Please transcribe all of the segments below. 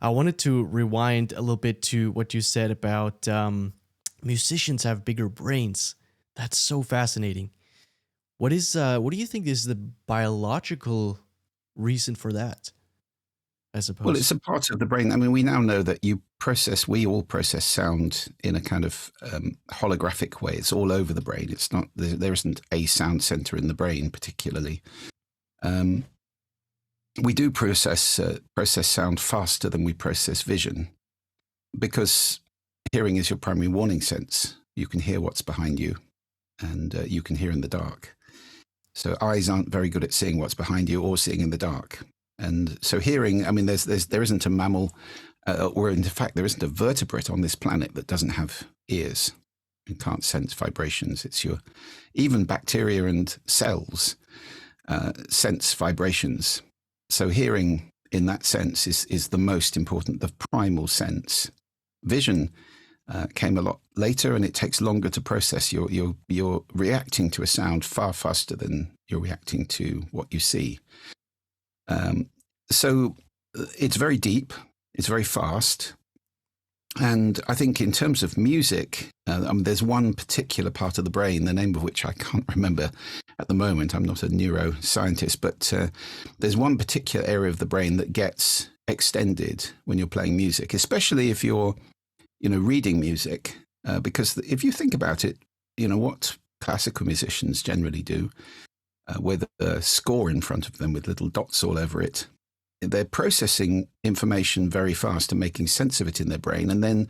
I wanted to rewind a little bit to what you said about musicians have bigger brains. That's so fascinating. What do you think is the biological reason for that? I Well, suppose. it's a part of the brain. I mean, we now know that we all process sound in a kind of holographic way. It's all over the brain. It's not, there isn't a sound center in the brain particularly. Um, we do process sound faster than we process vision because hearing is your primary warning sense. You can hear what's behind you, and you can hear in the dark. So eyes aren't very good at seeing what's behind you or seeing in the dark. And so hearing, I mean, there isn't a mammal, or in fact, there isn't a vertebrate on this planet that doesn't have ears and can't sense vibrations. It's even bacteria and cells sense vibrations. So hearing in that sense is the most important, the primal sense. Vision came a lot later, and it takes longer to process. You're reacting to a sound far faster than you're reacting to what you see. So it's very deep, it's very fast. And I think in terms of music, there's one particular part of the brain, the name of which I can't remember at the moment. I'm not a neuroscientist, but there's one particular area of the brain that gets extended when you're playing music, especially if you're, reading music. Because if you think about it, what classical musicians generally do, with a score in front of them with little dots all over it, they're processing information very fast and making sense of it in their brain. And then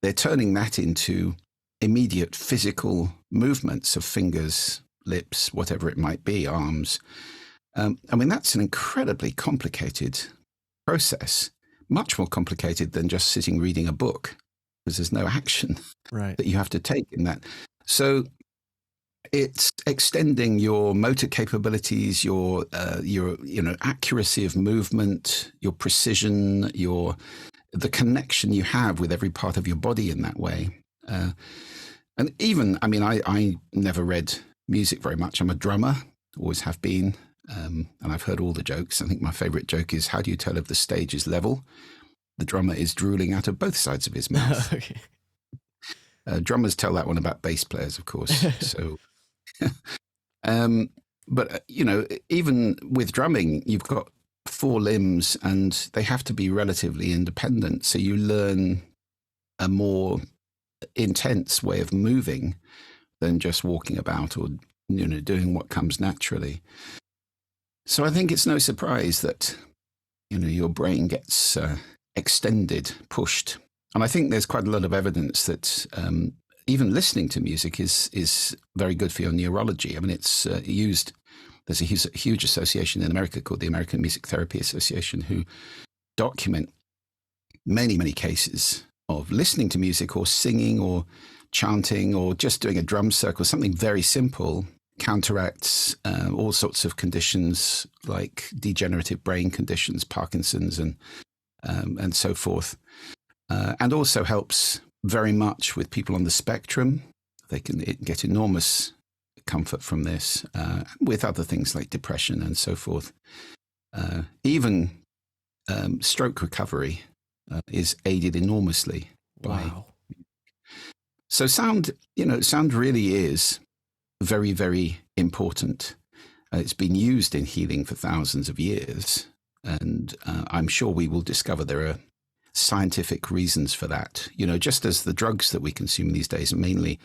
they're turning that into immediate physical movements of fingers, lips, whatever it might be, arms. That's an incredibly complicated process, much more complicated than just sitting reading a book, because there's no action Right. that you have to take in that. So it's extending your motor capabilities, your accuracy of movement, your precision, the connection you have with every part of your body in that way. And even, I never read music very much. I'm a drummer, always have been, and I've heard all the jokes. I think my favorite joke is, how do you tell if the stage is level? The drummer is drooling out of both sides of his mouth. Okay. Drummers tell that one about bass players, of course. So. But even with drumming, you've got 4 limbs and they have to be relatively independent. So you learn a more intense way of moving than just walking about or, doing what comes naturally. So I think it's no surprise that, your brain gets extended, pushed. And I think there's quite a lot of evidence that even listening to music is very good for your neurology. I mean, it's used. There's a huge association in America called the American Music Therapy Association, who document many, many cases of listening to music or singing or chanting or just doing a drum circle, something very simple, counteracts all sorts of conditions like degenerative brain conditions, Parkinson's and so forth, and also helps very much with people on the spectrum. They can get enormous comfort from this, with other things like depression and so forth. Even stroke recovery is aided enormously by. Wow. So sound really is very, very important. It's been used in healing for thousands of years, and I'm sure we will discover there are scientific reasons for that. Just as the drugs that we consume these days mainly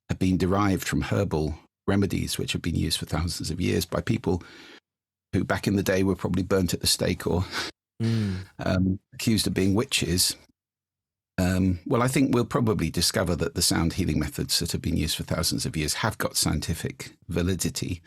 have been derived from herbal remedies, which have been used for thousands of years by people who back in the day were probably burnt at the stake or accused of being witches. Well, I think we'll probably discover that the sound healing methods that have been used for thousands of years have got scientific validity.